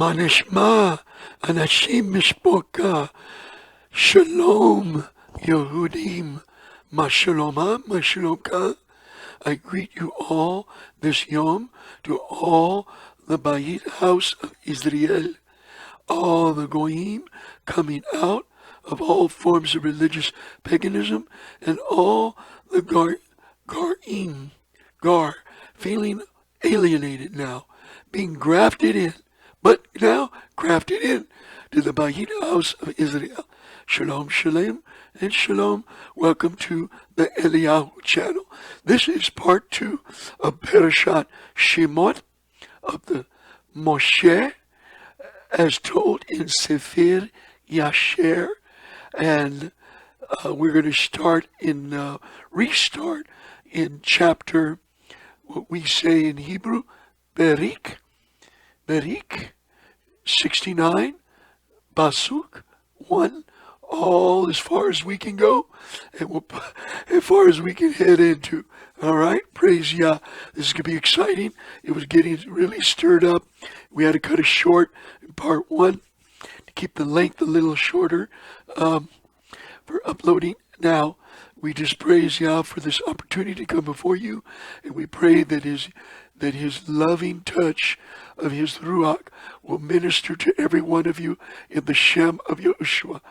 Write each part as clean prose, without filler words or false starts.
Manishma Anashim Mishpoka Shalom Yehudim Mashalomah Mashalomka. I greet you all this Yom to all the Bayit house of Israel, all the Goyim coming out of all forms of religious paganism, and all the Gar, feeling alienated now, being grafted in, but now grafted in to the Bayit house of Israel. Shalom, shalom, and shalom. Welcome to the Eliyahu channel. This is part 2 of Parashat Shemot of the Moshe, as told in Sefer Yasher, and we're going to restart in chapter, what we say in Hebrew, Perek 69, Pasuk 1, all as far as we can go, and as far as we can head into. All right, praise Yah. This is going to be exciting. It was getting really stirred up. We had to cut it short in part 1 to keep the length a little shorter for uploading. Now, we just praise Yah for this opportunity to come before you, and we pray that his loving touch of his Ruach will minister to every one of you in the Shem of Yahushua.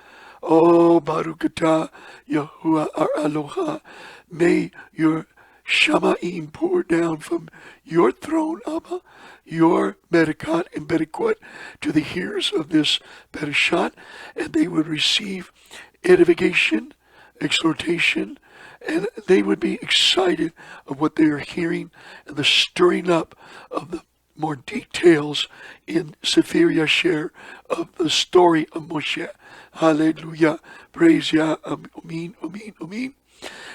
Oh, Baruch atah Yahuwah our Aloha. May your Shamaim pour down from your throne, Abba, your Berekat and Berekwat to the hearers of this Parashat, and they would receive edification, exhortation, and they would be excited of what they are hearing and the stirring up of the more details in Sefer Yasher of the story of Moshe. Hallelujah. Praise Yah. Amen, amen, amen.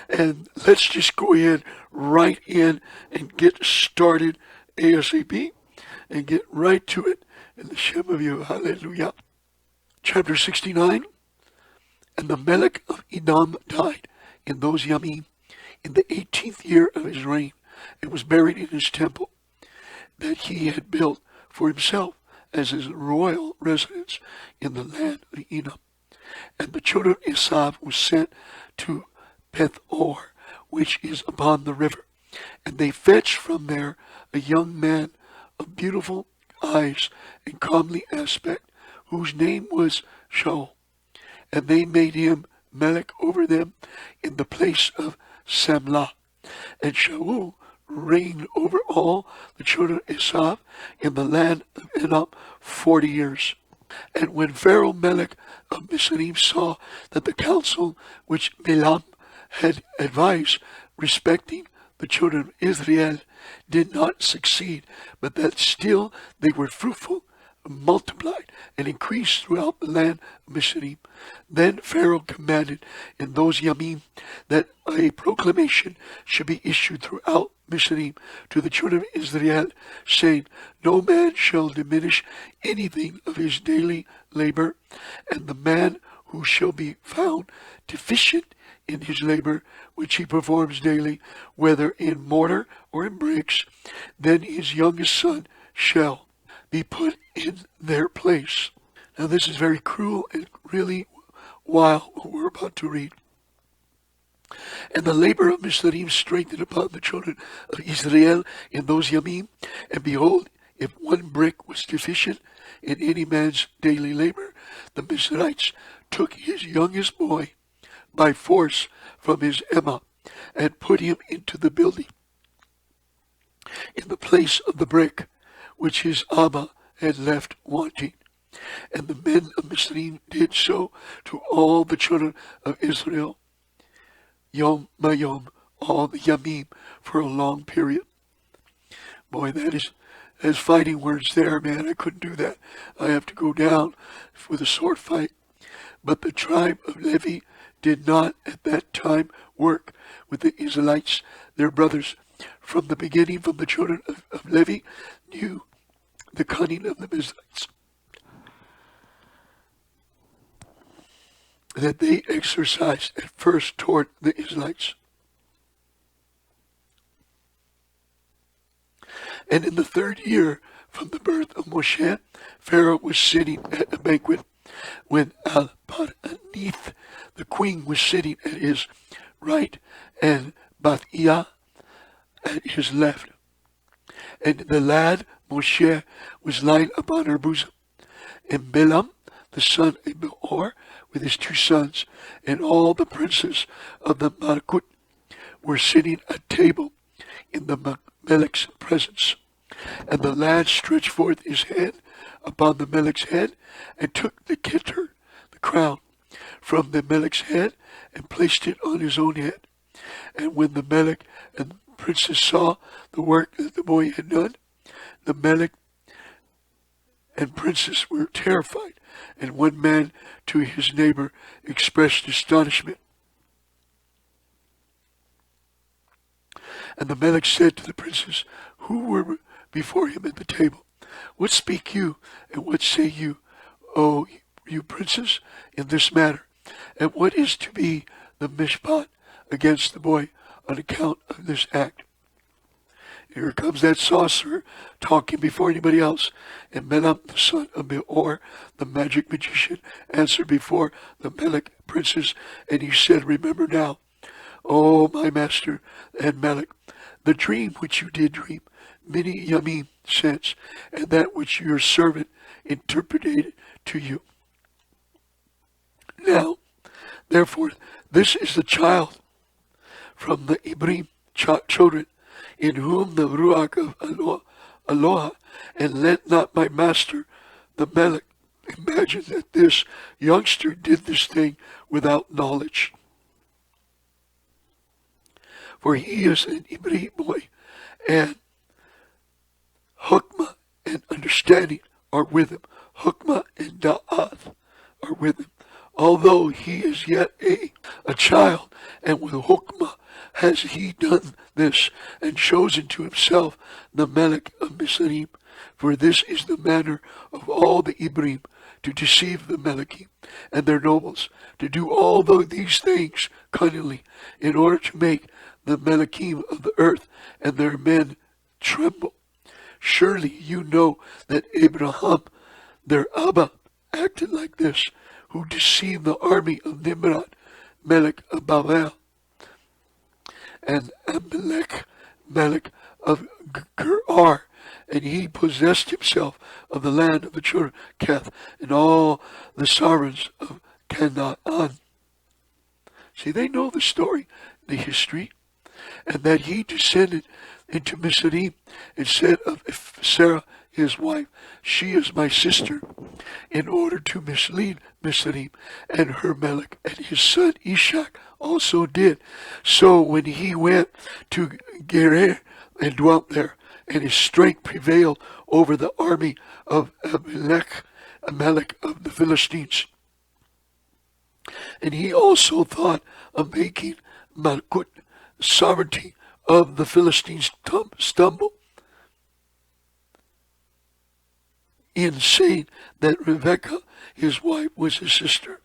And let's just go ahead right in and get started ASAP and get right to it in the Shem of you. Hallelujah. Chapter 69. And the Melech of Edom died in those Yamim in the 18th year of his reign, and was buried in his temple that he had built for himself as his royal residence in the land of Edom. And the children of Esav were sent to Beth-or, which is upon the river, and they fetched from there a young man of beautiful eyes and comely aspect, whose name was Shaul. And they made him Melech over them in the place of Samlah. And Shaul reigned over all the children of Esav in the land of Edom 40 years. And when Pharaoh Melech of Misraim saw that the counsel which Balaam had advised respecting the children of Israel did not succeed, but that still they were fruitful, multiplied, and increased throughout the land of Misraim, then Pharaoh commanded in those Yamim that a proclamation should be issued throughout Misraim to the children of Israel, saying, no man shall diminish anything of his daily labor, and the man who shall be found deficient in his labor, which he performs daily, whether in mortar or in bricks, then his youngest son shall be put in their place. Now this is very cruel and really wild what we're about to read. And the labor of Misraim strengthened upon the children of Israel in those Yamim, and behold, if one brick was deficient in any man's daily labor, the Mizrahites took his youngest boy by force from his Emma, and put him into the building in the place of the brick which his Abba had left wanting. And the men of Misraim did so to all the children of Israel, Yom Mayom, all the Yamim, for a long period. Boy, that's fighting words there, man. I couldn't do that. I have to go down with a sword fight. But the tribe of Levi did not at that time work with the Israelites, their brothers. From the beginning, from the children of Levi knew the cunning of the Mizrahites, that they exercised at first toward the Israelites. And in the 3rd year from the birth of Moshe, Pharaoh was sitting at a banquet when Al-Paranith, the queen, was sitting at his right and Bathia at his left. And the lad Moshe was lying upon her bosom. And Balaam, the son of Beor, with his 2 sons, and all the princes of the Malkut were sitting at table in the Melech's presence. And the lad stretched forth his hand upon the Melech's head, and took the Keter, the crown, from the Melech's head, and placed it on his own head. And when the Melech and the princes saw the work that the boy had done, the Melech and princes were terrified, and one man to his neighbor expressed astonishment. And the Melech said to the princes who were before him at the table, "What speak you, and what say you, O you princes, in this matter? And what is to be the mishpat against the boy on account of this act?" Here comes that sorcerer talking before anybody else. And Balaam, the son of Beor, the magic magician, answered before the Melech princes, and he said, "Remember now, O my master and Melech, the dream which you did dream many yamim since, and that which your servant interpreted to you. Now, therefore, this is the child from the Ibrim children, in whom the Ruach of Aloha, and let not my master, the Melech, imagine that this youngster did this thing without knowledge. For he is an Ibri boy, and Hukmah and understanding are with him. Hukmah and Da'ath are with him. Although he is yet a child, and with Hukmah has he done this, and chosen to himself the Melech of Misraim. For this is the manner of all the Ibrim, to deceive the Melechim and their nobles, to do all these things cunningly, in order to make the Melechim of the earth and their men tremble. Surely you know that Abraham, their Abba, acted like this, who deceived the army of Nimrod, Melech of Babel, and Amalek, Melech of Gerar, and he possessed himself of the land of the children of Keth and all the sovereigns of Canaan. See, they know the story, the history, and that he descended into Misraim and said of Sarah, his wife, "She is my sister," in order to mislead Misraim and her Melech. And his son Ishak also did so when he went to Gerar and dwelt there, and his strength prevailed over the army of Amalek of the Philistines. And he also thought of making Malkut, sovereignty of the Philistines, stumble, in saying that Rebekah, his wife, was his sister.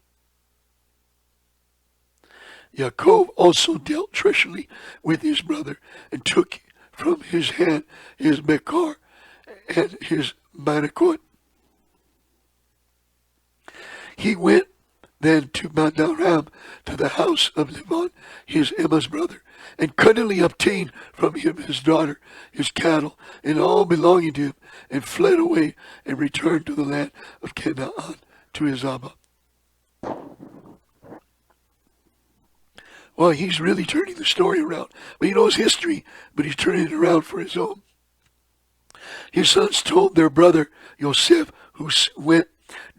Yaacob also dealt treacherously with his brother, and took from his hand his Mekar and his Manakot. He went then to Madaram, to the house of Laban, his Emma's brother, and cunningly obtained from him his daughter, his cattle, and all belonging to him, and fled away and returned to the land of Canaan to his Abba. Well, he's really turning the story around. But he knows history, but he's turning it around for his own. His sons told their brother Yosef, who went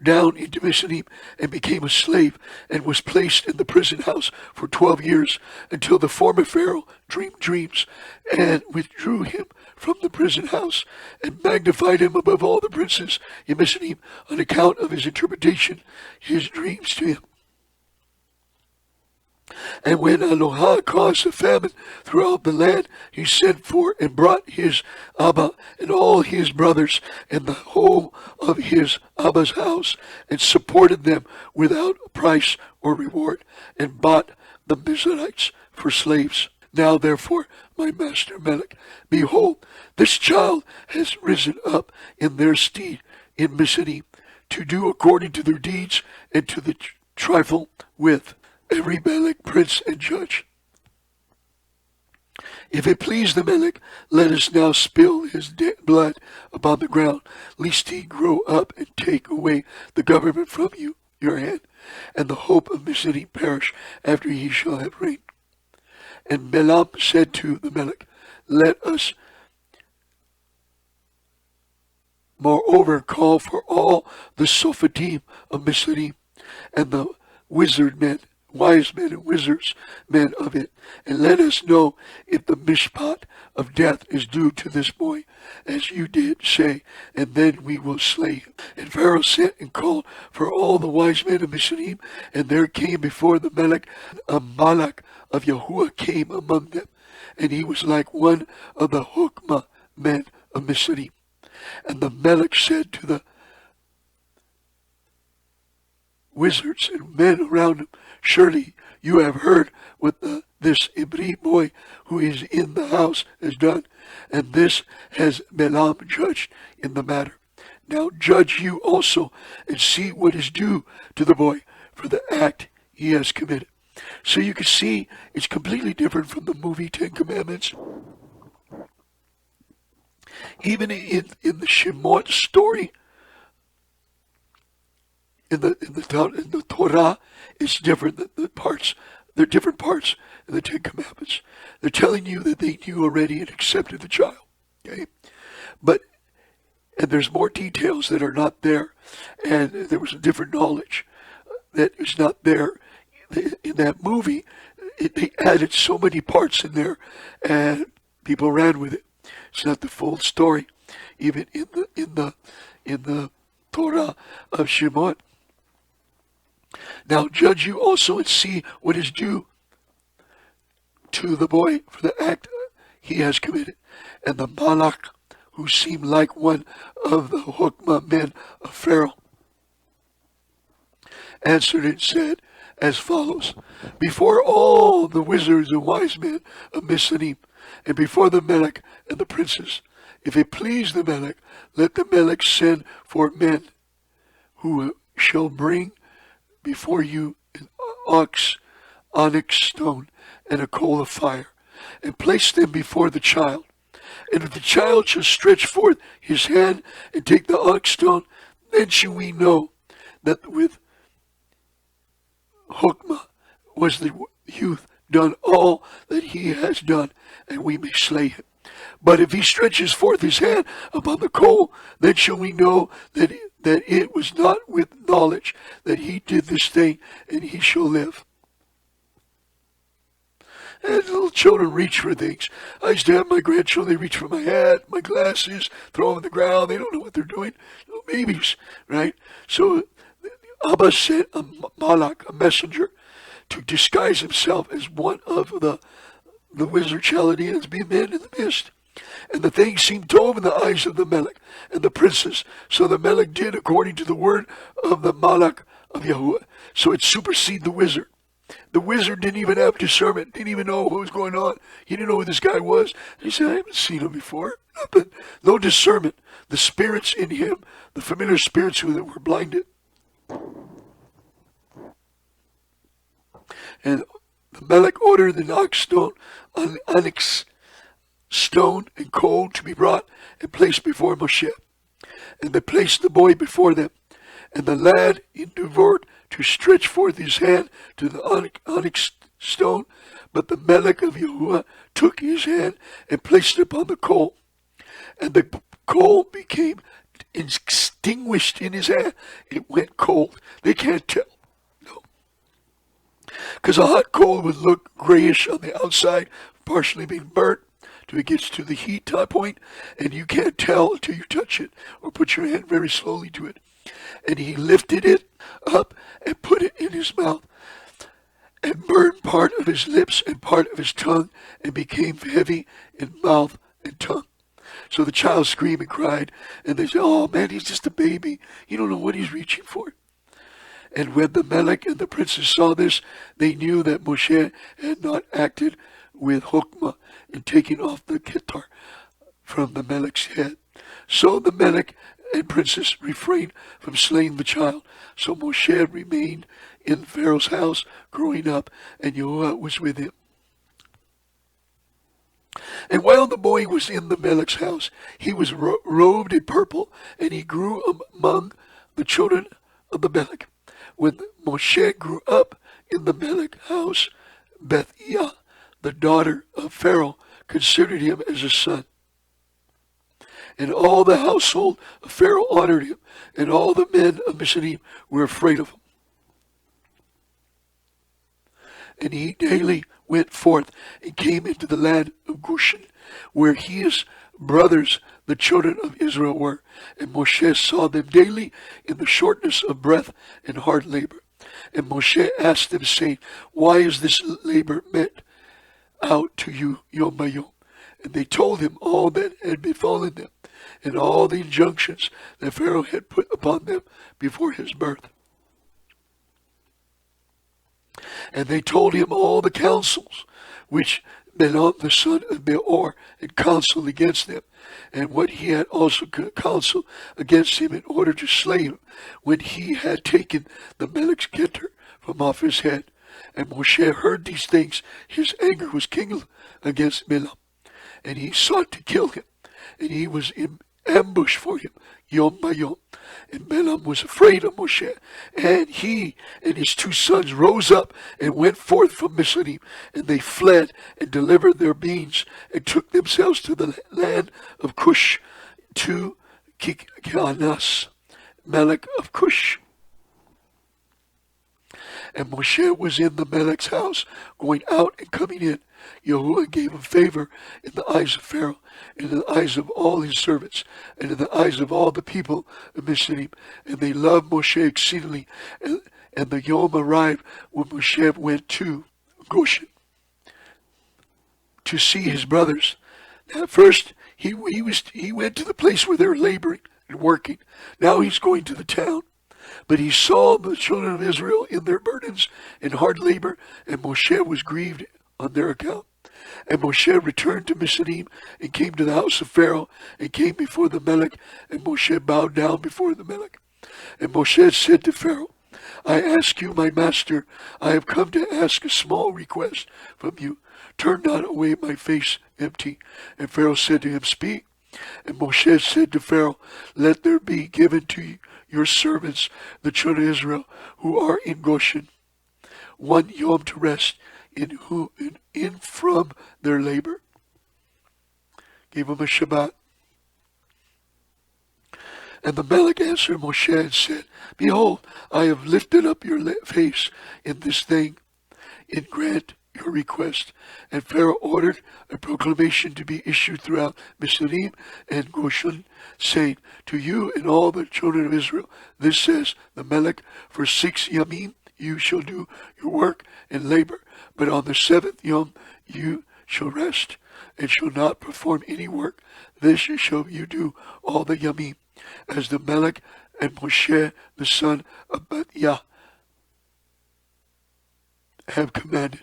down into Misraim and became a slave, and was placed in the prison house for 12 years, until the former Pharaoh dreamed dreams, and withdrew him from the prison house, and magnified him above all the princes in Misraim on account of his interpretation, his dreams to him. And when Aloha caused a famine throughout the land, he sent for and brought his Abba and all his brothers and the whole of his Abba's house, and supported them without price or reward, and bought the Mizrahites for slaves. Now therefore, my master Melech, behold, this child has risen up in their stead in Mishna, to do according to their deeds, and to the trifle with every Melech, prince, and judge. If it please the Melech, let us now spill his blood upon the ground, lest he grow up and take away the government from you, your hand, and the hope of Mishna perish after he shall have reigned. And Balaam said to the Melech, let us moreover call for all the Sophatim of Mishna, and the wizard men, wise men and wizards men of it, and let us know if the mishpat of death is due to this boy, as you did say, and then we will slay him. And Pharaoh sent and called for all the wise men of Mishna, and there came before the Melech a Malach of Yahuwah came among them, and he was like one of the Hokmah men of Mishna. And the Melech said to the wizards and men around him, surely you have heard what this Ibri boy who is in the house has done, and this has Balaam judged in the matter. Now judge you also, and see what is due to the boy for the act he has committed. So you can see it's completely different from the movie Ten Commandments. Even in the Shemot story, in the Torah, it's different. They're different parts in the Ten Commandments. They're telling you that they knew already and accepted the child. Okay, and there's more details that are not there, and there was a different knowledge that is not there in that movie. They added so many parts in there, and people ran with it. It's not the full story, even in the Torah of Shemot. Now judge you also and see what is due to the boy for the act he has committed. And the Malach, who seemed like one of the Hokmah men of Pharaoh, answered and said as follows, before all the wizards and wise men of Mishna, and before the Melech and the princes, if it please the Melech, let the Melech send for men who shall bring before you an onyx stone and a coal of fire, and place them before the child. And if the child shall stretch forth his hand and take the onyx stone, then shall we know that with Hokmah was the youth done all that he has done, and we may slay him. But if he stretches forth his hand upon the coal, then shall we know that it was not with knowledge that he did this thing, and he shall live. And little children reach for things. I used to have my grandchildren, they reach for my hat, my glasses, throw them on the ground. They don't know what they're doing. Little babies, right? So Abba sent a Malach, a messenger, to disguise himself as one of the wizard Chaldeans, be a man in the mist. And the thing seemed tov in the eyes of the Melech and the princes. So the Melech did according to the word of the Malach of Yahuwah. So it superseded the wizard. The wizard didn't even have discernment, didn't even know what was going on. He didn't know who this guy was. He said, I haven't seen him before. Nothing. No discernment. The spirits in him, the familiar spirits who were blinded. And the Melech ordered the onyx stone and coal to be brought and placed before Moshe. And they placed the boy before them. And the lad endeavored to stretch forth his hand to the onyx stone, but the Melech of Yahuwah took his hand and placed it upon the coal. And the coal became extinguished in his hand. It went cold. They can't tell. No. Because a hot coal would look grayish on the outside, partially being burnt, till it gets to the heat point, and you can't tell until you touch it or put your hand very slowly to it. And he lifted it up and put it in his mouth, and burned part of his lips and part of his tongue, and became heavy in mouth and tongue. So the child screamed and cried, and they said, oh man, he's just a baby. You don't know what he's reaching for. And when the Melech and the princes saw this, they knew that Moshe had not acted with Hokmah in taking off the Ketar from the Melech's head. So the Melech and princess refrained from slaying the child. So Moshe remained in Pharaoh's house growing up, and Yahuwah was with him. And while the boy was in the Melech's house, he was robed in purple, and he grew among the children of the Melech. When Moshe grew up in the Melech house, Bethia, the daughter of Pharaoh, considered him as a son. And all the household of Pharaoh honored him, and all the men of Mishna were afraid of him. And he daily went forth and came into the land of Goshen, where his brothers, the children of Israel, were. And Moshe saw them daily in the shortness of breath and hard labor. And Moshe asked them, saying, Why is this labor meant out to you, yom by yom? And they told him all that had befallen them, and all the injunctions that Pharaoh had put upon them before his birth. And they told him all the counsels which Balaam the son of Beor had counseled against them, and what he had also counseled against him in order to slay him, when he had taken the Melech's Keter from off his head. And Moshe heard these things, his anger was kindled against Balaam, and he sought to kill him, and he was in ambush for him, yom by yom. And Balaam was afraid of Moshe, and he and his 2 sons rose up and went forth from Mishna, and they fled and delivered their beings, and took themselves to the land of Cush, to Kikanas, Melech of Cush. And Moshe was in the Melech's house, going out and coming in. Yahuwah gave him favor in the eyes of Pharaoh, and in the eyes of all his servants, and in the eyes of all the people of Mishna. And they loved Moshe exceedingly. And the yom arrived when Moshe went to Goshen to see his brothers. Now, at first, he went to the place where they were laboring and working. Now he's going to the town. But he saw the children of Israel in their burdens and hard labor, and Moshe was grieved on their account. And Moshe returned to Mishna and came to the house of Pharaoh and came before the Melech, and Moshe bowed down before the Melech. And Moshe said to Pharaoh, I ask you, my master, I have come to ask a small request from you. Turn not away my face empty. And Pharaoh said to him, Speak. And Moshe said to Pharaoh, Let there be given to you your servants, the children of Israel, who are in Goshen, 1 yom to rest in from their labor. Gave them a Shabbat. And the Melech answered Moshe and said, Behold, I have lifted up your face in this thing, and grant your request. And Pharaoh ordered a proclamation to be issued throughout Mishna and Goshen, saying, To you and all the children of Israel, this says the Melech, for 6 yamim you shall do your work and labor, but on the 7th yom you shall rest, and shall not perform any work. This shall you do all the yamim, as the Melech and Moshe the son of Bethia have commanded.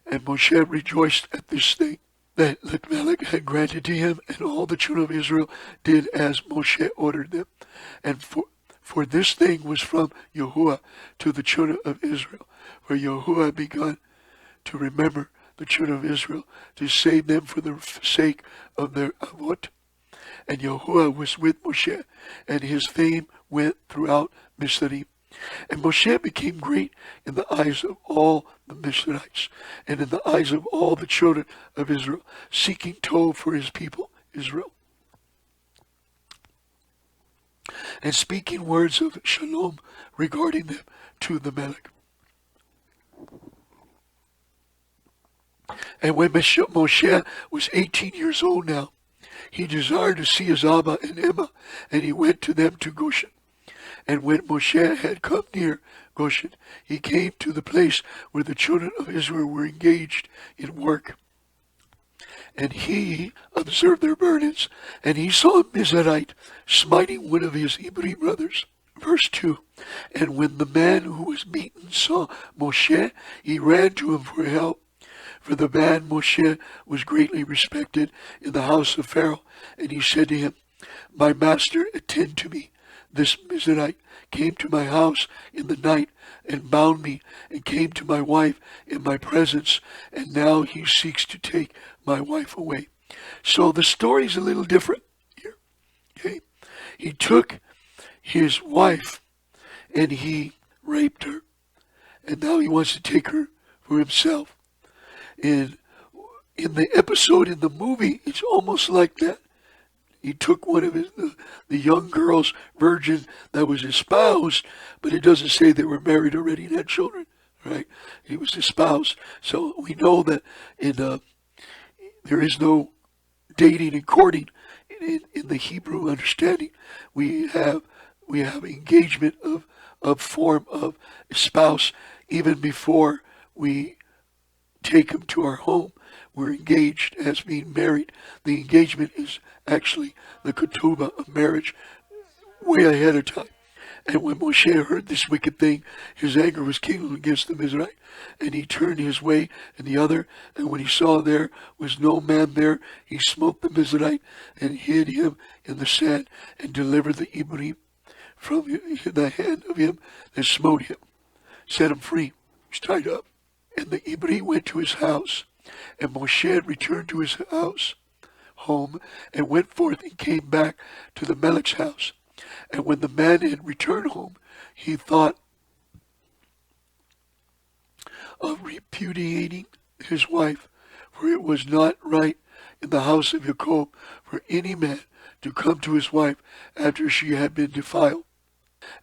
And Moshe rejoiced at this thing that the Melech had granted to him, and all the children of Israel did as Moshe ordered them. And for this thing was from Yahuwah to the children of Israel, for Yahuwah had begun to remember the children of Israel, to save them for the sake of their avot. And Yahuwah was with Moshe, and his fame went throughout Mishna. And Moshe became great in the eyes of all the Mishnites, and in the eyes of all the children of Israel, seeking Tov for his people, Israel, and speaking words of shalom regarding them to the Melech. And when Moshe was 18 years old now, he desired to see his Abba and Emma, and he went to them to Goshen. And when Moshe had come near Goshen, he came to the place where the children of Israel were engaged in work. And he observed their burdens, and he saw a Mizraite smiting one of his Hebrew brothers. Verse 2, And when the man who was beaten saw Moshe, he ran to him for help, For the man Moshe was greatly respected in the house of Pharaoh, and he said to him, My master, attend to me. This Mizraite came to my house in the night and bound me, and came to my wife in my presence, and now he seeks to take my wife away. So the story's a little different here. Okay? He took his wife and he raped her, and now he wants to take her for himself. And in the episode, in the movie, it's almost like that. He took one of the young girl's virgin that was espoused, but it doesn't say they were married already and had children, right? He was espoused. So we know that there is no dating and courting in the Hebrew understanding. We have engagement of form of spouse even before we take them to our home. We're engaged as being married. The engagement is actually the ketubah of marriage way ahead of time. And when Moshe heard this wicked thing, his anger was kindled against the Mizraite, and he turned his way and the other, and when he saw there was no man there, he smote the Mizraite and hid him in the sand, and delivered the Ibri from the hand of him that smote him, set him free. He's tied up. And the Ibri went to his house, and Moshe returned to his house, home, and went forth and came back to the Melech's house. And when the man had returned home, he thought of repudiating his wife, for it was not right in the house of Yaacob for any man to come to his wife after she had been defiled.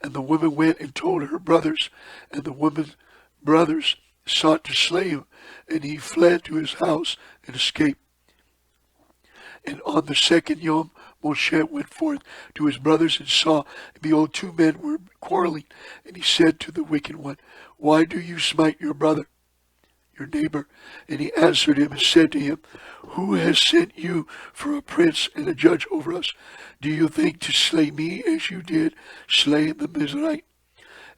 And the woman went and told her brothers, and the woman's brothers sought to slay him, and he fled to his house and escaped. And on the second Yom, Moshe went forth to his brothers and saw, and behold, two men were quarreling. And he said to the wicked one, Why do you smite your brother, your neighbor? And he answered him and said to him, Who has sent you for a prince and a judge over us? Do you think to slay me as you did slay the Mizraite?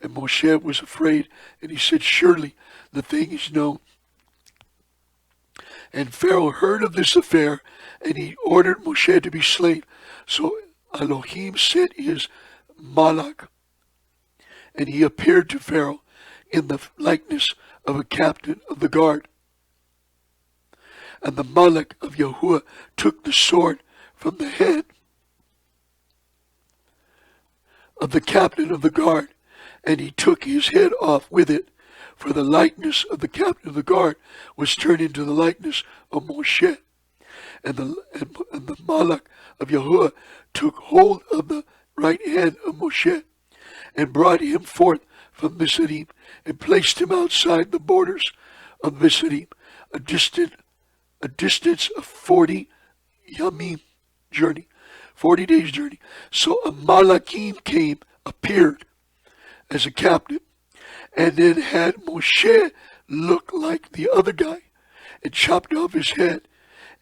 And Moshe was afraid, and he said, Surely the thing is known. And Pharaoh heard of this affair, and he ordered Moshe to be slain. So Elohim sent his Malach, and he appeared to Pharaoh in the likeness of a captain of the guard. And the Malach of Yahuwah took the sword from the head of the captain of the guard, and he took his head off with it, for the likeness of the captain of the guard was turned into the likeness of Moshe. And the Malach of Yahuwah took hold of the right hand of Moshe, and brought him forth from Mitzrayim, and placed him outside the borders of Mitzrayim, a distance of 40 yamim journey, 40 days journey. So a Malachim appeared as a captive, and then had Moshe look like the other guy, and chopped off his head.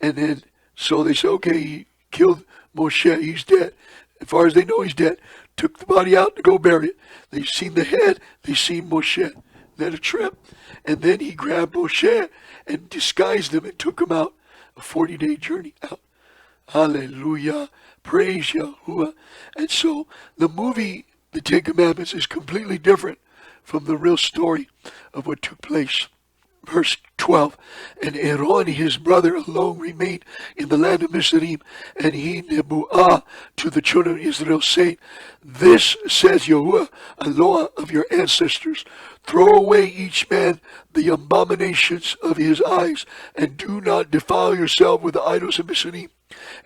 And then, so they said, okay, he killed Moshe, he's dead. As far as they know, he's dead. Took the body out to go bury it. They seen the head, they seen Moshe. Then a trip. And then he grabbed Moshe and disguised him and took him out, a 40-day journey out. Hallelujah. Praise Yahuwah. And so the movie, The Ten Commandments, is completely different from the real story of what took place. Verse 12, and Aaron his brother alone remained in the land of Mitzrayim, and he nebuah to the children of Israel, saying, This says Yahuwah, Allah of your ancestors, throw away each man the abominations of his eyes, and do not defile yourself with the idols of Mitzrayim.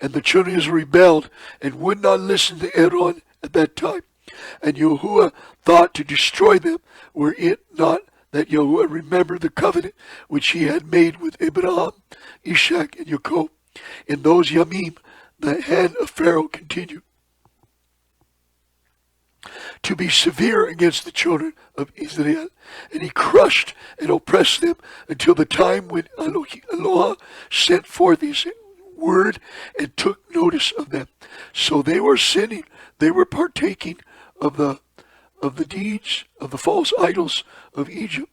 And the children of Israel rebelled, and would not listen to Aaron at that time. And Yahuwah thought to destroy them, were it not that Yahuwah remembered the covenant which he had made with Abraham, Ishak, and Yaacob. In those yamim, the hand of Pharaoh continued to be severe against the children of Israel, and he crushed and oppressed them until the time when Eloah sent forth his word and took notice of them. So they were sinning, they were partaking of the deeds of the false idols of Egypt.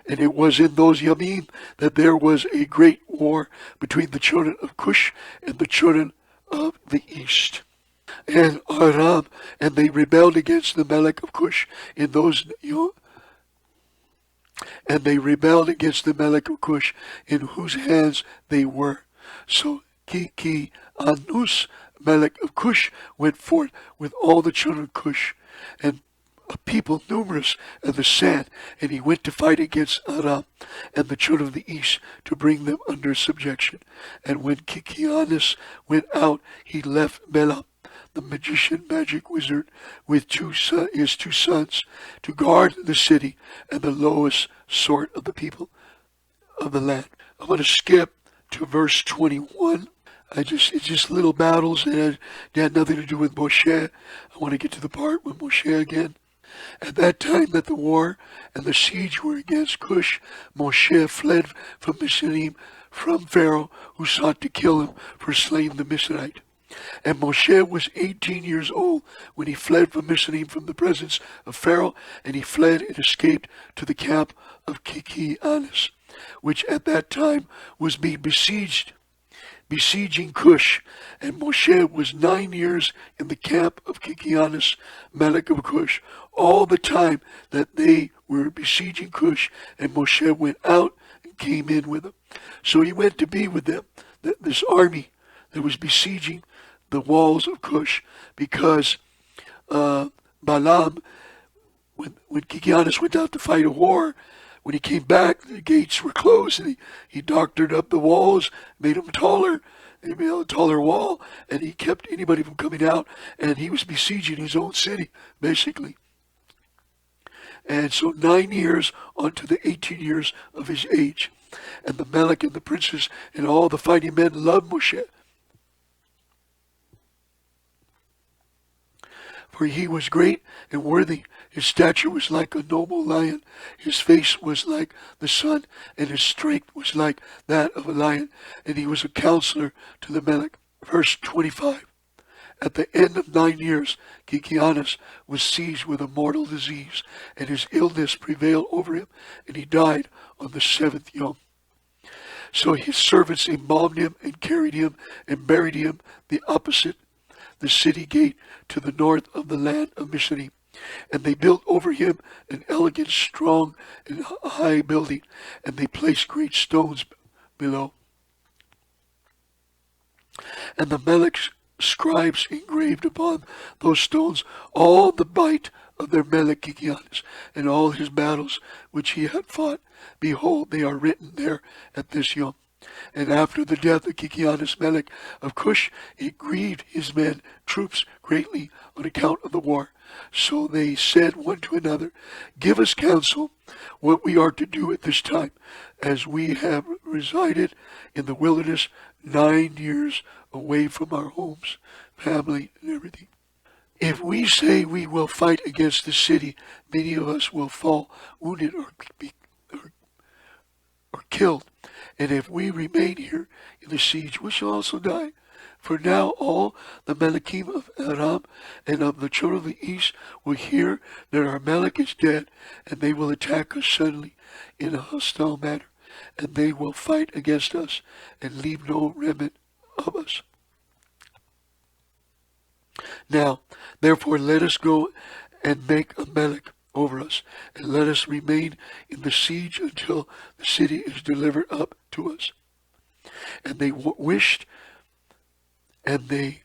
And it was in those Yamim that there was a great war between the children of Cush and the children of the east. And Aram, and they rebelled against the Melech of Cush in those and they rebelled against the Melech of Cush, in whose hands they were. So Kiki Anus, Melech of Cush, went forth with all the children of Cush, and a people numerous as the sand, and he went to fight against Aram and the children of the east to bring them under subjection. And when Kikianus went out, he left Balaam, the magician, magic wizard, with his two sons, to guard the city and the lowest sort of the people of the land. I'm going to skip to verse 21. It's just little battles, and it had nothing to do with Moshe. I want to get to the part with Moshe again. At that time that the war and the siege were against Cush, Moshe fled from Mishna from Pharaoh, who sought to kill him for slaying the Midianite. And Moshe was 18 years old when he fled from Mishna from the presence of Pharaoh, and he fled and escaped to the camp of Kikianus, which at that time was being besieging Cush. And Moshe was 9 years in the camp of Kikianus, Melech of Cush, all the time that they were besieging Cush, and Moshe went out and came in with them. So he went to be with them, this army that was besieging the walls of Cush, because Balaam, when Kikianus went out to fight a war, when he came back, the gates were closed, and he doctored up the walls, made them taller, he made a taller wall, and he kept anybody from coming out, and he was besieging his own city, basically. And so 9 years onto the 18 years of his age. And the Melech and the princes and all the fighting men loved Moshe, for he was great and worthy. His stature was like a noble lion. His face was like the sun, and his strength was like that of a lion. And he was a counselor to the Melech. Verse 25. At the end of 9 years, Kikianus was seized with a mortal disease, and his illness prevailed over him, and he died on the 7th Yom. So his servants embalmed him and carried him and buried him the opposite the city gate to the north of the land of Mishna. And they built over him an elegant, strong, and high building, and they placed great stones below. And the Melech's scribes engraved upon those stones all the might of their Melech Kikianus, and all his battles which he had fought. Behold, they are written there at this Yom. And after the death of Kikianus Melech of Cush, it grieved his men, troops, greatly on account of the war. So they said one to another, Give us counsel what we are to do at this time, as we have resided in the wilderness 9 years away from our homes, family, and everything. If we say we will fight against the city, many of us will fall wounded or killed. And if we remain here in the siege, we shall also die. For now all the Melechim of Aram and of the children of the east will hear that our Melech is dead, and they will attack us suddenly in a hostile manner, and they will fight against us and leave no remnant of us. Now, therefore, let us go and make a Melech over us, and let us remain in the siege until the city is delivered up to us. And they wished, and they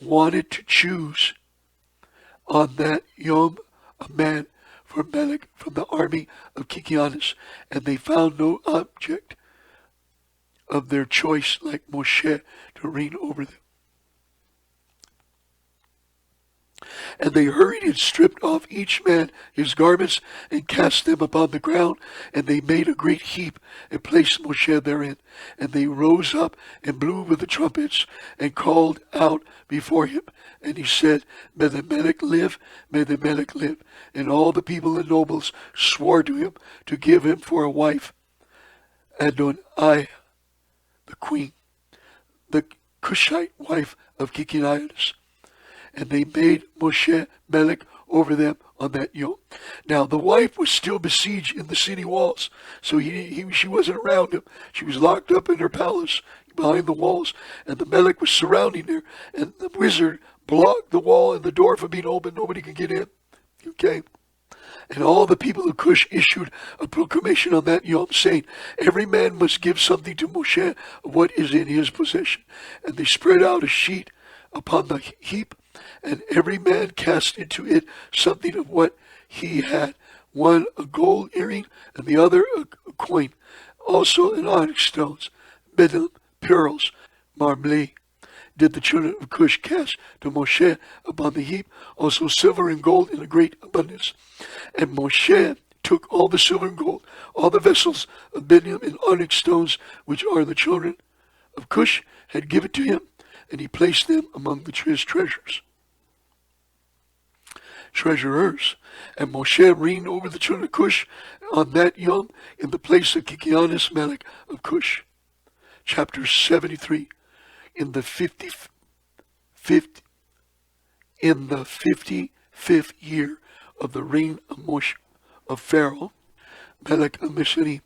wanted to choose on that Yom a man for Melech from the army of Kikianus, and they found no object of their choice like Moshe to reign over them. And they hurried and stripped off each man his garments and cast them upon the ground. And they made a great heap and placed Moshe therein. And they rose up and blew with the trumpets and called out before him. And he said, May the Melech live, may the Melech live. And all the people and nobles swore to him to give him for a wife Adonai, the queen, the Cushite wife of Kikianus. And they made Moshe Melech over them on that yom. Now the wife was still besieged in the city walls, so she wasn't around him. She was locked up in her palace behind the walls, and the Melech was surrounding her, and the wizard blocked the wall and the door from being open. Nobody could get in. Okay. And all the people of Cush issued a proclamation on that yom, saying, every man must give something to Moshe of what is in his possession. And they spread out a sheet upon the heap, and every man cast into it something of what he had, one a gold earring, and the other a coin, also an onyx stones, beryl, pearls, marble. Did the children of Cush cast to Moshe upon the heap, also silver and gold in a great abundance. And Moshe took all the silver and gold, all the vessels of beryl and onyx stones, which are the children of Cush, had given to him, and he placed them among his treasurers. And Moshe reigned over the children of Cush on that yom in the place of Kikianus Melech of Cush. Chapter 73. In the 55th year of the reign of Moshe, of Pharaoh, Melech of Mishna,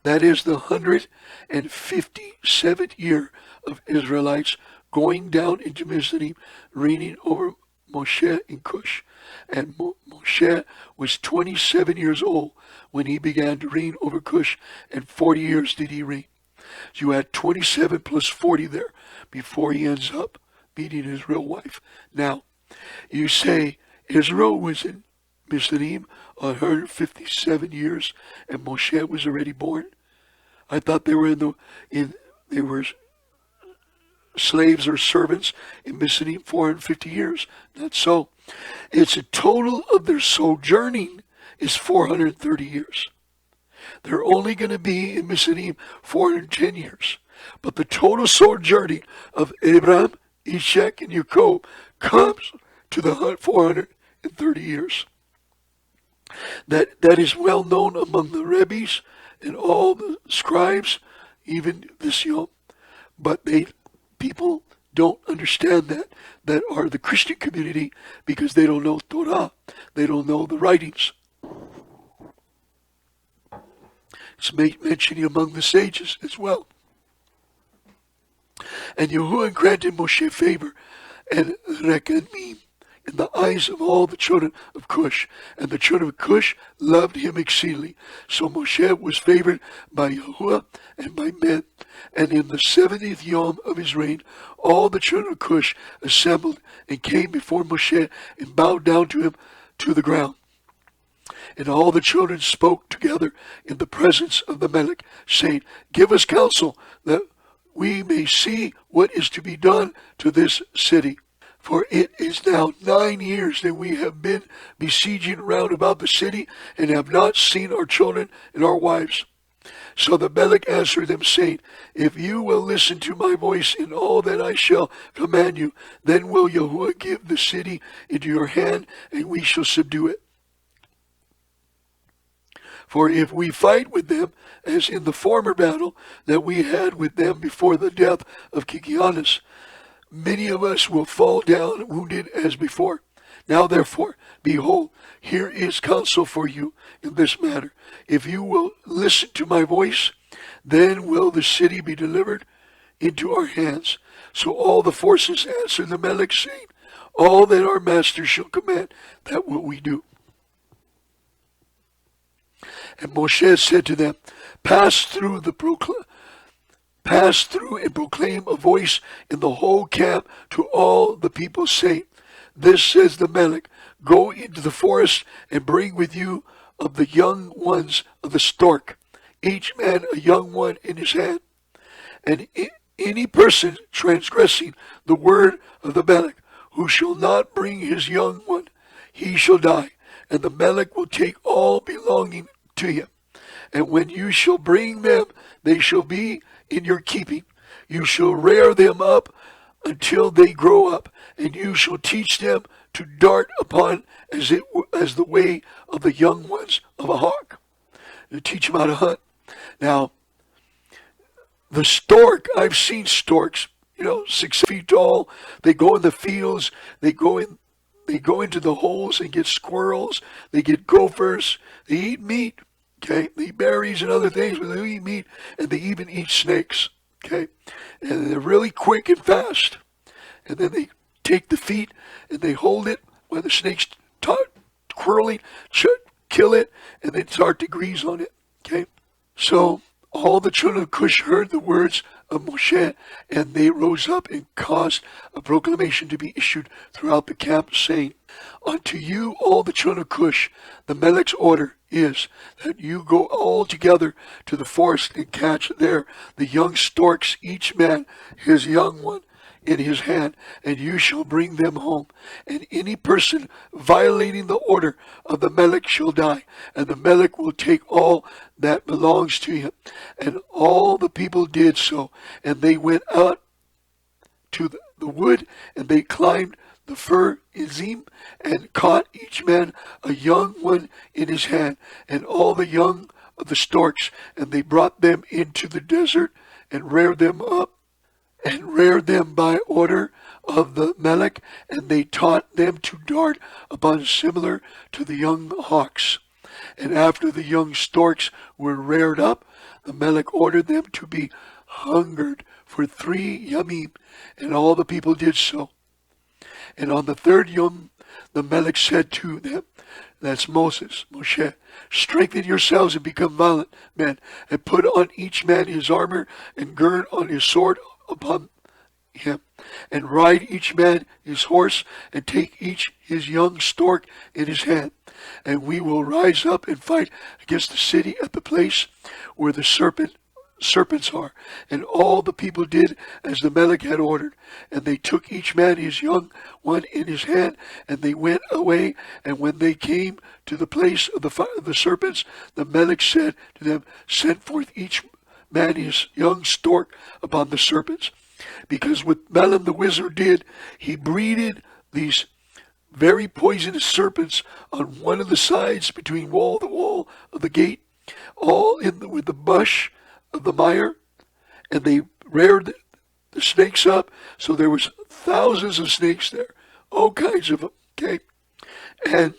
that is the 157th year of Israelites going down into Mizraim, reigning over Moshe in Cush. And Moshe was 27 years old when he began to reign over Cush, and 40 years did he reign. So you add 27 plus 40 there before he ends up meeting his real wife. Now, you say Israel was in Mizraim 157 years, and Moshe was already born. I thought they were they were slaves or servants in Mizraim 450 years. Not so. It's a total of their sojourning is 430 years. They're only going to be in Mizraim 410 years. But the total sojourning of Abraham, Ishak, and Yaacob comes to the 430 years. That is well known among the rabbis and all the scribes, even this yom. But people don't understand that are the Christian community, because they don't know Torah. They don't know the writings. It's mentioned among the sages as well. And Yahuwah granted Moshe favor and recognition in the eyes of all the children of Cush, and the children of Cush loved him exceedingly. So Moshe was favored by Yahuwah and by men. And in the 70th yom of his reign, all the children of Cush assembled and came before Moshe and bowed down to him to the ground. And all the children spoke together in the presence of the Melech, saying, give us counsel, that we may see what is to be done to this city. For it is now 9 years that we have been besieging round about the city, and have not seen our children and our wives. So the Melech answered them, saying, if you will listen to my voice in all that I shall command you, then will Yahuwah give the city into your hand, and we shall subdue it. For if we fight with them, as in the former battle that we had with them before the death of Kikianus, many of us will fall down wounded as before. Now therefore, behold, here is counsel for you in this matter. If you will listen to my voice, then will the city be delivered into our hands. So all the forces answered the Melech, saying, all that our master shall command, that will we do. And Moshe said to them, pass through and proclaim a voice in the whole camp to all the people, saying, this says the Melech, go into the forest and bring with you of the young ones of the stork, each man a young one in his hand. And any person transgressing the word of the Melech, who shall not bring his young one, he shall die, and the Melech will take all belonging to him. And when you shall bring them, they shall be in your keeping. You shall rear them up until they grow up, and you shall teach them to dart upon as the way of the young ones of a hawk. You teach them how to hunt. Now, the stork, I've seen storks, 6 feet tall. They go in the fields. They go in they go into the holes and get squirrels, they get gophers, they eat meat, okay? They eat berries and other things, but they eat meat, and they even eat snakes, okay? And they're really quick and fast. And then they take the feet and they hold it while the snake's twirling, kill it, and then start to grease on it, okay? So all the children of Cush heard the words of Moshe, and they rose up and caused a proclamation to be issued throughout the camp, saying, "Unto you, all the children of Cush, the Melech's order is that you go all together to the forest and catch there the young storks, each man his young one in his hand, and you shall bring them home. And any person violating the order of the Melech shall die, and the Melech will take all that belongs to him." And all the people did so, and they went out to the wood, and they climbed the fir Izim, and caught each man a young one in his hand, and all the young of the storks, and they brought them into the desert, and reared them up, and reared them by order of the Melech, and they taught them to dart upon similar to the young hawks. And after the young storks were reared up, the Melech ordered them to be hungered for 3 yamim, and all the people did so. And on the 3rd yom, the Melech said to them, that's Moshe, "Strengthen yourselves and become violent men, and put on each man his armor, and gird on his sword upon him, and ride each man his horse, and take each his young stork in his hand. And we will rise up and fight against the city at the place where the serpents are." And all the people did as the Melech had ordered, and they took each man his young one in his hand, and they went away. And when they came to the place of the serpents, the Melech said to them, "Send forth each man his young stork upon the serpents." Because what Balaam the wizard did, he breeded these very poisonous serpents on one of the sides between the wall of the gate, all with the bush of the mire, and they reared the snakes up, so there was thousands of snakes there, all kinds of them, okay? And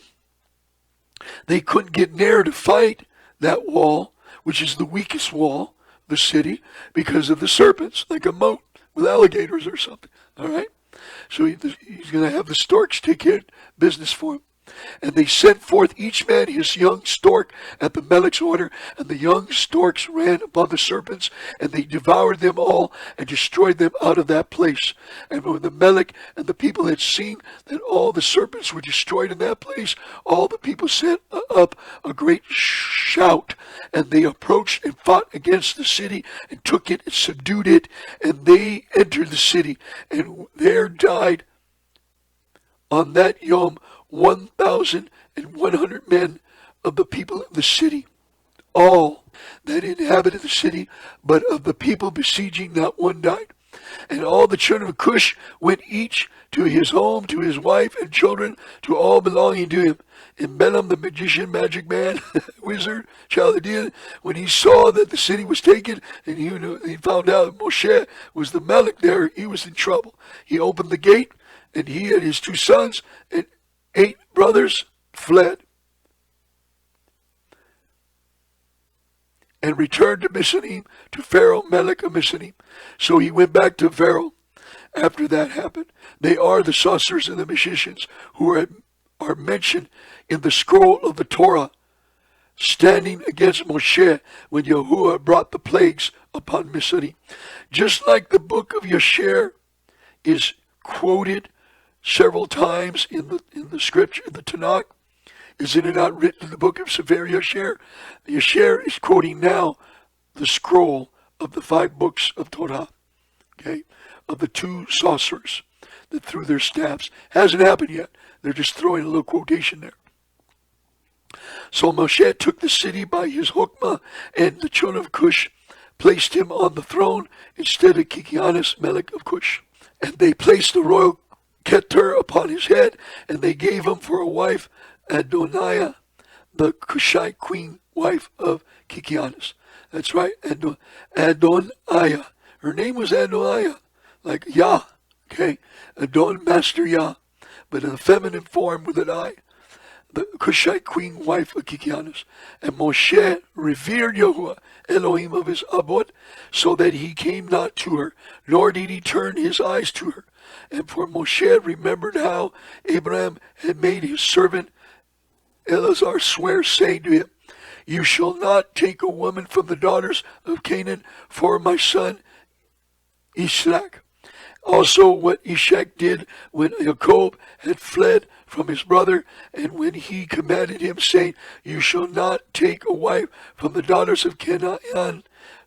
they couldn't get near to fight that wall, which is the weakest wall, the city, because of the serpents, like a moat with alligators or something, all right? So he's going to have the storks take care of business for him. And they sent forth each man his young stork at the Melech's order, and the young storks ran upon the serpents, and they devoured them all and destroyed them out of that place. And when the Melech and the people had seen that all the serpents were destroyed in that place, all the people set up a great shout, and they approached and fought against the city and took it and subdued it, and they entered the city, and there died on that yom 1,100 men of the people of the city, all that inhabited the city, but of the people besieging not one died. And all the children of Cush went each to his home, to his wife and children, to all belonging to him. And Balaam the magician, magic man, wizard, Chaldean, when he saw that the city was taken, and he found out Moshe was the Melech there, he was in trouble. He opened the gate, and he and his 2 sons and 8 brothers fled and returned to Mishna, to Pharaoh Melech of Mishna. So he went back to Pharaoh after that happened. They are the sorcerers and the magicians who are mentioned in the scroll of the Torah, standing against Moshe when Yahuwah brought the plagues upon Mishna. Just like the book of Yasher is quoted several times in the scripture, in the Tanakh, is it not written in the book of Sefer Yasher? Yasher is quoting now the scroll of the 5 books of Torah, okay, of the 2 sorcerers that threw their staffs. Hasn't happened yet. They're just throwing a little quotation there. So Moshe took the city by his hokmah, and the children of Cush placed him on the throne instead of Kikianus, Melech of Cush. And they placed the royal Keter upon his head, and they gave him for a wife Adoniah, the Cushite queen wife of Kikianus. That's right, Adoniah. Her name was Adoniah, like Yah, okay? Adon, Master Yah. but in a feminine form with an eye, the Cushite queen wife of Kikianus. And Moshe revered Yahuwah, Elohim of his Abod, so that he came not to her, nor did he turn his eyes to her. And for Moshe remembered how Abraham had made his servant Eleazar swear, saying to him, You shall not take a woman from the daughters of Canaan for my son Ishak. Also what Ishak did when Yaacob had fled from his brother, and when he commanded him, saying, You shall not take a wife from the daughters of Canaan,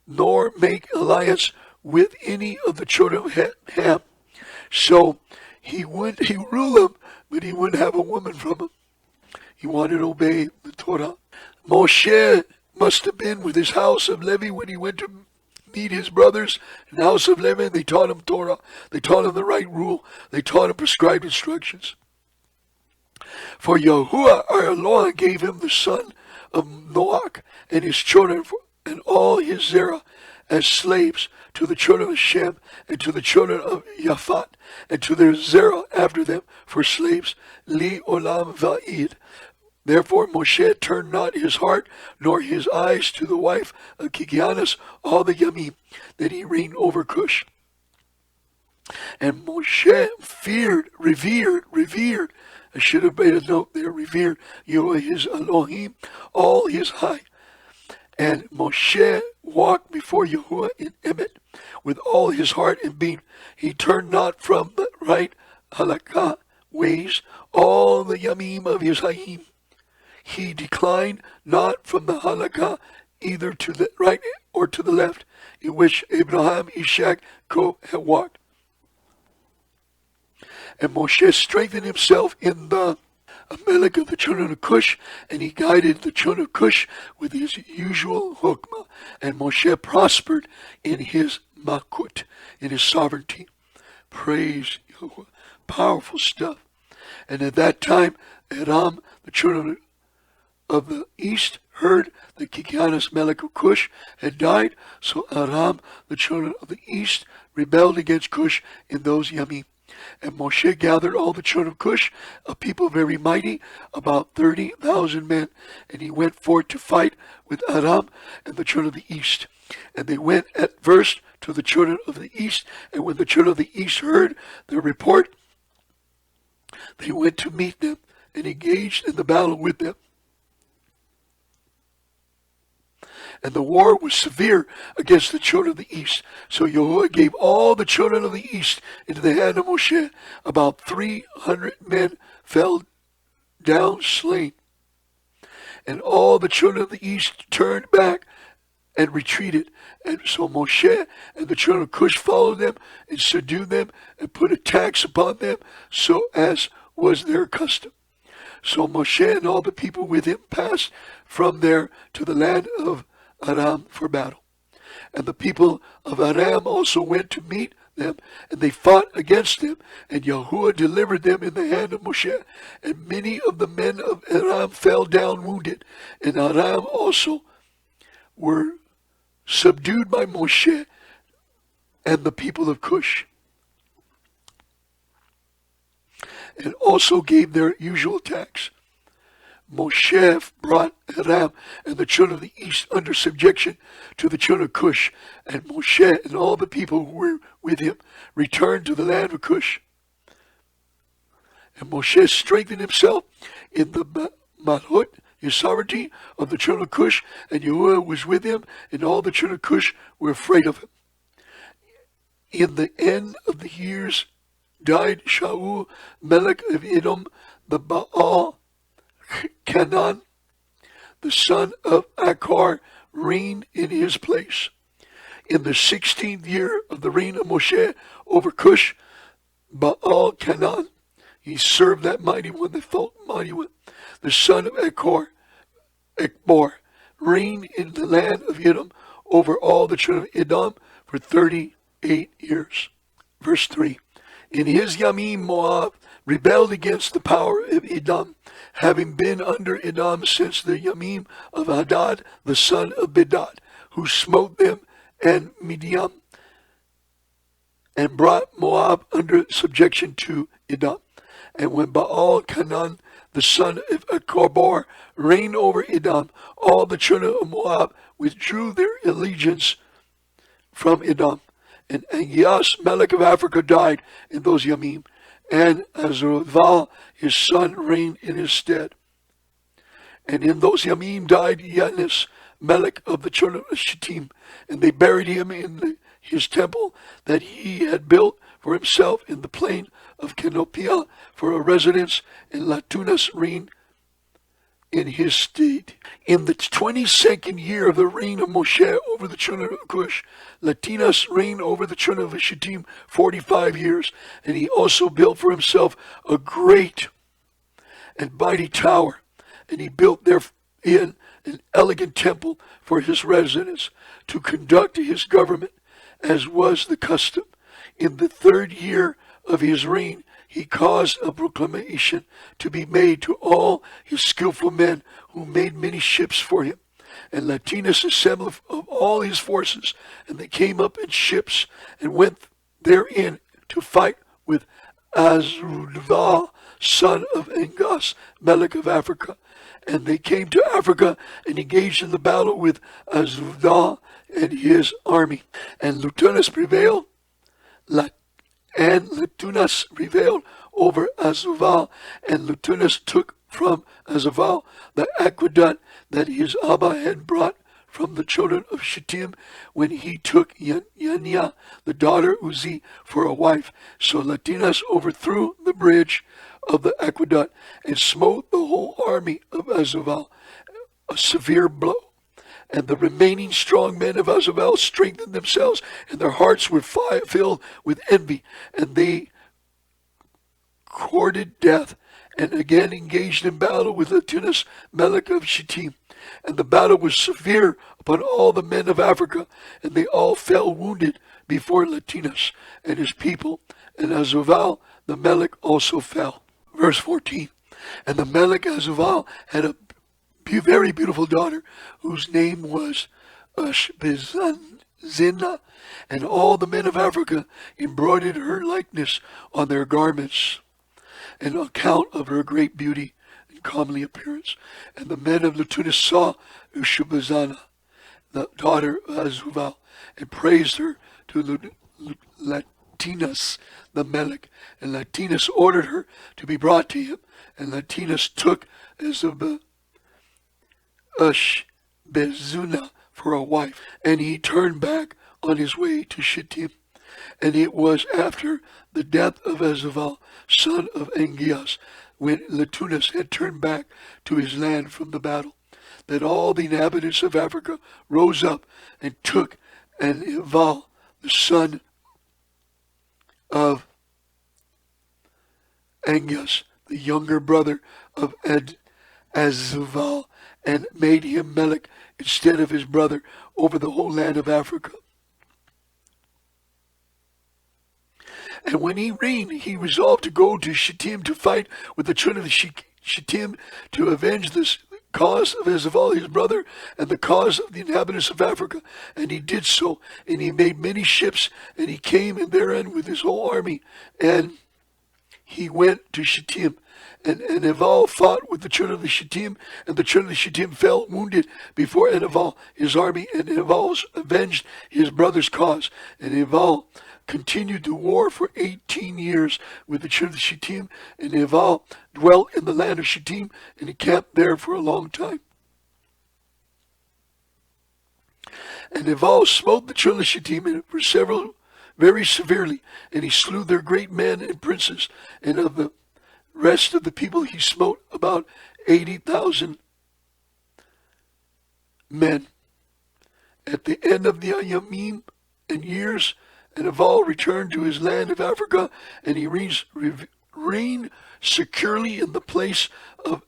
nor make alliance with any of the children of Ham. So he ruled them, but he wouldn't have a woman from them. He wanted to obey the Torah. Moshe must have been with his house of Levi when he went to meet his brothers in the house of Levi. They taught him Torah. They taught him the right rule. They taught him prescribed instructions. For Yahuwah our Lord gave him the son of Noach and his children and all his zerah as slaves to the children of Shem and to the children of Yaphat and to their zerah after them for slaves, li olam va'id. Therefore Moshe turned not his heart nor his eyes to the wife of Kikianus all the yamim that he reigned over Cush. And Moshe revered. I should have made a note there, revered Yahuwah his Elohim, all his high. And Moshe walked before Yahuwah in Emet with all his heart and being. He turned not from the right halakha ways, all the yamim of his hayim. He declined not from the halakha either to the right or to the left, in which Abraham, Ishak, Jacob had walked. And Moshe strengthened himself in the Amalek of the children of Cush, and he guided the children of Cush with his usual hokmah. And Moshe prospered in his makut, in his sovereignty. Praise Yahuwah. Powerful stuff. And at that time, Aram, the children of the east, heard that Kikianus Melech of Cush had died. So Aram, the children of the east, rebelled against Cush in those yamim. And Moshe gathered all the children of Cush, a people very mighty, about 30,000 men. And he went forth to fight with Aram and the children of the east. And they went at first to the children of the east. And when the children of the east heard their report, they went to meet them and engaged in the battle with them. And the war was severe against the children of the east. So Yahuwah gave all the children of the east into the hand of Moshe. About 300 men fell down slain. And all the children of the east turned back and retreated. And so Moshe and the children of Cush followed them and subdued them and put a tax upon them, so as was their custom. So Moshe and all the people with him passed from there to the land of Aram for battle. And the people of Aram also went to meet them, and they fought against them, and Yahuwah delivered them in the hand of Moshe. And many of the men of Aram fell down wounded, and Aram also were subdued by Moshe and the people of Cush, and also gave their usual tax. Moshe brought Aram and the children of the east under subjection to the children of Cush, and Moshe and all the people who were with him returned to the land of Cush. And Moshe strengthened himself in the malhut, his sovereignty, of the children of Cush, and Yahuwah was with him, and all the children of Cush were afraid of him. In the end of the years died Shaul, Melech of Edom, the Baal Canaan, the son of Achar, reigned in his place. In the 16th year of the reign of Moshe over Cush, Baal Canaan, he served that mighty one, that felt mighty one, the son of Achar, reigned in the land of Edom over all the children of Edom for 38 years. Verse 3. In his yamim Moab rebelled against the power of Edom, having been under Edom since the yamim of Hadad, the son of Bedad, who smote them and Midian, and brought Moab under subjection to Edom. And when Baal Canaan, the son of Akbor, reigned over Edom, all the children of Moab withdrew their allegiance from Edom. And Angias, Melech of Africa, died in those Yamim, and Azurval, his son, reigned in his stead. And in those Yamim died Yanis, Melech of the children of Shittim, and they buried him in his temple that he had built for himself in the plain of Kenopia for a residence, and Latunas reigned in his stead. In the 22nd year of the reign of Moshe over the children of Cush, Latinas reigned over the children of Shittim 45 years, and he also built for himself a great and mighty tower, and he built therein an elegant temple for his residence, to conduct his government, as was the custom. In the 3rd year of his reign, he caused a proclamation to be made to all his skillful men, who made many ships for him. And Latinus assembled of all his forces, and they came up in ships, and went therein to fight with Azurval, son of Angas, Melech of Africa. And they came to Africa and engaged in the battle with Azurval and his army. And Latunas prevailed, over Azurval, and Latunas took from Azurval the aqueduct that his Abba had brought from the children of Shittim, when he took Yania, the daughter Uzi, for a wife. So Latinas overthrew the bridge of the aqueduct and smote the whole army of Azurval, a severe blow. And the remaining strong men of Azurval strengthened themselves, and their hearts were filled with envy, and they courted death, and again engaged in battle with Latunas, Melech of Shittim. And the battle was severe upon all the men of Africa, and they all fell wounded before Latinas and his people, and Azurval the Melech also fell. Verse 14, and the Melech Azurval had a very beautiful daughter, whose name was Ushbezanzina, and all the men of Africa embroidered her likeness on their garments, on account of her great beauty and comely appearance. And the men of Latunas saw Ushbezana, the daughter of Azurval, and praised her to Latinas the Melech. And Latinas ordered her to be brought to him, and Latinas took Ushbezuna for a wife, and he turned back on his way to Shittim. And it was after the death of Azurval, son of Angias, when Latunas had turned back to his land from the battle, that all the inhabitants of Africa rose up and took Anibal, the son of Angias, the younger brother of Azurval, and made him Melech instead of his brother over the whole land of Africa. And when he reigned, he resolved to go to Shittim to fight with the children of Shittim, to avenge this cause of Azurval his brother, and the cause of the inhabitants of Africa. And he did so, and he made many ships, and he came in therein with his whole army, and he went to Shittim. And Anival fought with the children of the Shittim, and the children of the Shittim fell wounded before Anival his army, and Anival avenged his brother's cause. And Anival continued the war for 18 years with the children of Shittim, and Anival dwelt in the land of Shittim, and he camped there for a long time. And Anival smote the children of Shittim very severely, and he slew their great men and princes, and of the rest of the people he smote about 80,000 men. At the end of the Yamim and years, Anival returned to his land of Africa, and he reigned securely in the place of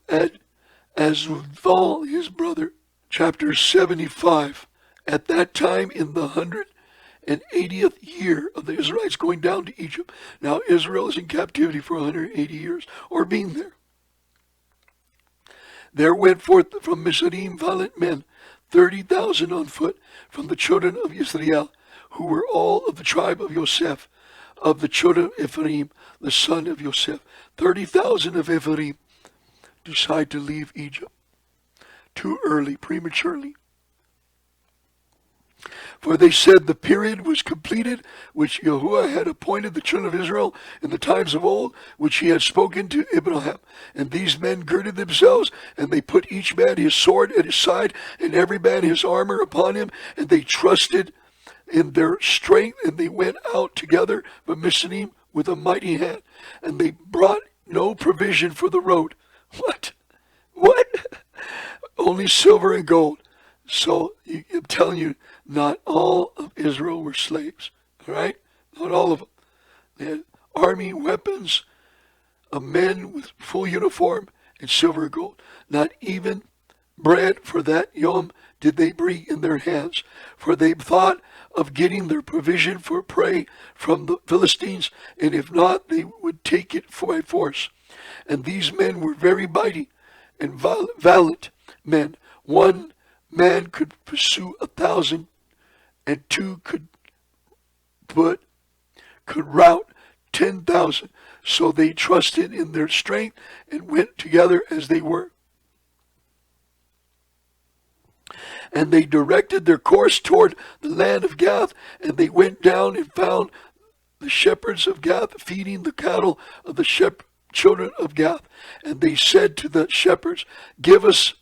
Azurval his brother. Chapter 75. At that time, in the 180th year of the Israelites going down to Egypt. Now Israel is in captivity for 180 years, or being there. There went forth from Mizraim valiant men, 30,000 on foot, from the children of Israel, who were all of the tribe of Yosef, of the children of Ephraim, the son of Yosef. 30,000 of Ephraim decide to leave Egypt too early, prematurely. For they said the period was completed which Yahuwah had appointed the children of Israel in the times of old, which he had spoken to Abraham. And these men girded themselves, and they put each man his sword at his side, and every man his armor upon him, and they trusted in their strength, and they went out together from Mishna with a mighty hand, and they brought no provision for the road. What? Only silver and gold. So I'm telling you, not all of Israel were slaves. All right? Not all of them. They had army weapons, men with full uniform, and silver and gold. Not even bread for that yom did they bring in their hands, for they thought of getting their provision for prey from the Philistines, and if not, they would take it by force. And these men were very mighty and valiant men. One man could pursue 1,000, and two could rout 10,000. So they trusted in their strength and went together as they were. And they directed their course toward the land of Gath, and they went down and found the shepherds of Gath feeding the cattle of the children of Gath. And they said to the shepherds, "Give us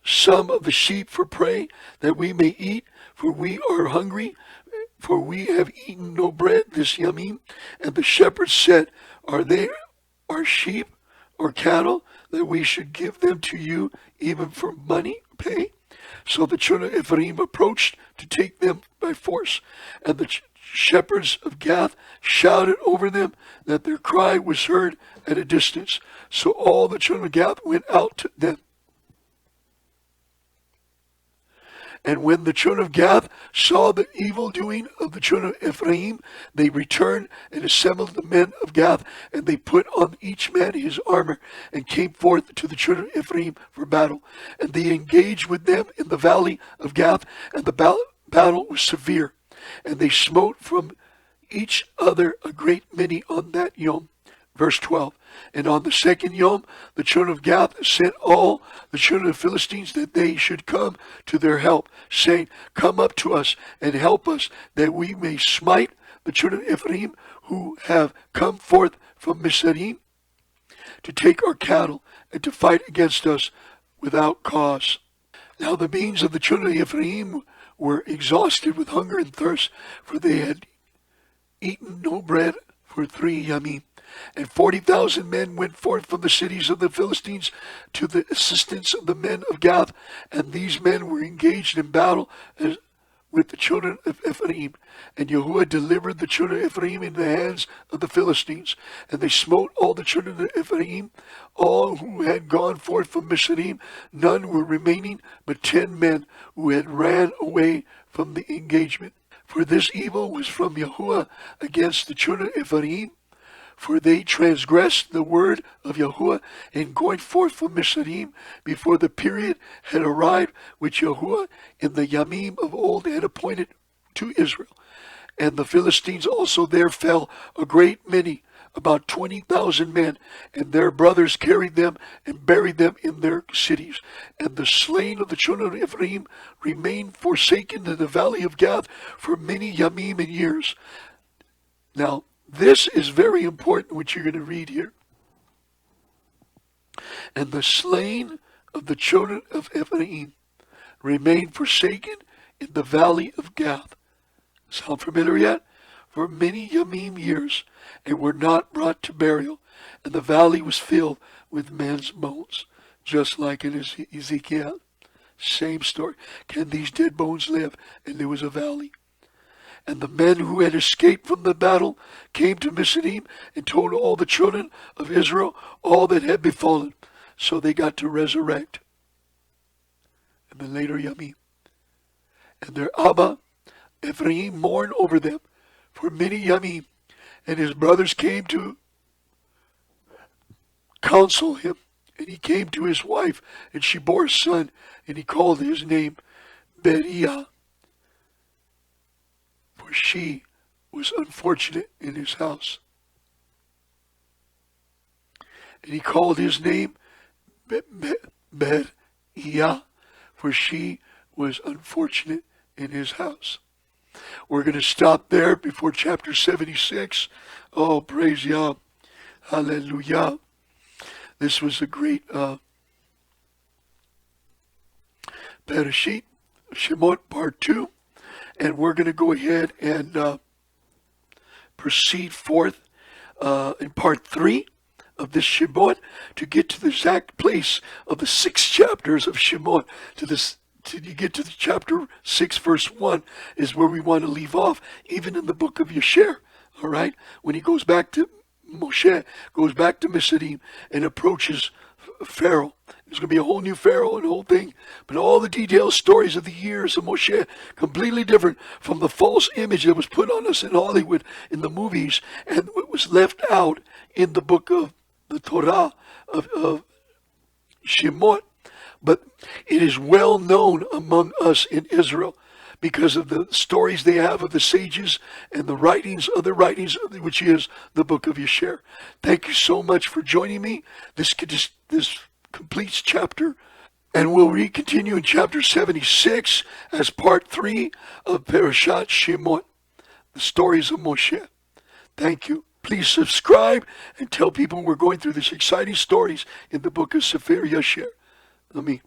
some of the sheep for prey, that we may eat, for we are hungry, for we have eaten no bread this yamim." And the shepherds said, "Are they our sheep or cattle, that we should give them to you even for money pay?" So the children of Ephraim approached to take them by force, and the shepherds of Gath shouted over them that their cry was heard at a distance. So all the children of Gath went out to them. And when the children of Gath saw the evil doing of the children of Ephraim, they returned and assembled the men of Gath, and they put on each man his armor, and came forth to the children of Ephraim for battle. And they engaged with them in the valley of Gath, and the battle was severe. And they smote from each other a great many on that yom. Verse 12. And on the second yom, the children of Gath sent all the children of the Philistines that they should come to their help, saying, "Come up to us and help us, that we may smite the children of Ephraim who have come forth from Mizraim to take our cattle and to fight against us without cause." Now the beings of the children of Ephraim were exhausted with hunger and thirst, for they had eaten no bread for 3 yamim. And 40,000 men went forth from the cities of the Philistines to the assistance of the men of Gath, and these men were engaged in battle with the children of Ephraim. And Yahuwah delivered the children of Ephraim in the hands of the Philistines, and they smote all the children of Ephraim, all who had gone forth from Mizraim. None were remaining but 10 men who had ran away from the engagement. For this evil was from Yahuwah against the children of Ephraim, for they transgressed the word of Yahuwah in going forth from Mizraim before the period had arrived which Yahuwah in the Yamim of old had appointed to Israel. And the Philistines also there fell a great many, about 20,000 men, and their brothers carried them and buried them in their cities. And the slain of the children of Ephraim remained forsaken in the valley of Gath for many Yamim and years. Now, this is very important, what you're going to read here. And the slain of the children of Ephraim remained forsaken in the valley of Gath. Sound familiar yet? For many Yamim years, and were not brought to burial, and the valley was filled with men's bones, just like in Ezekiel. Same story. Can these dead bones live? And there was a valley. And the men who had escaped from the battle came to Mizraim and told all the children of Israel all that had befallen. So they got to resurrect. And then later Yamim. And their Abba, Ephraim, mourned over them for many Yamim. And his brothers came to counsel him. And he came to his wife, and she bore a son, and he called his name Beriah. For she was unfortunate in his house. And he called his name Ber-Iyah, for she was unfortunate in his house. We're going to stop there before chapter 76. Oh, praise Yah. Hallelujah. This was a great Parashat Shemot part 2. And we're going to go ahead and proceed forth in part 3 of this Shemot to get to the exact place of the 6 chapters of Shemot. Till you get to the chapter 6 verse 1 is where we want to leave off, even in the book of Yasher. All right, when he goes back to Moshe, goes back to Mitzrayim and approaches Pharaoh. There's going to be a whole new Pharaoh and the whole thing. But all the detailed stories of the years of Moshe, completely different from the false image that was put on us in Hollywood, in the movies, and what was left out in the book of the Torah of Shemot. But it is well known among us in Israel because of the stories they have of the sages and the writings, other writings, which is the book of Yasher. Thank you so much for joining me. This completes chapter, and we'll continue in chapter 76 as part 3 of Parashat Shemot, the stories of Moshe. Thank you. Please subscribe and tell people we're going through these exciting stories in the book of Sefer Yasher. Let me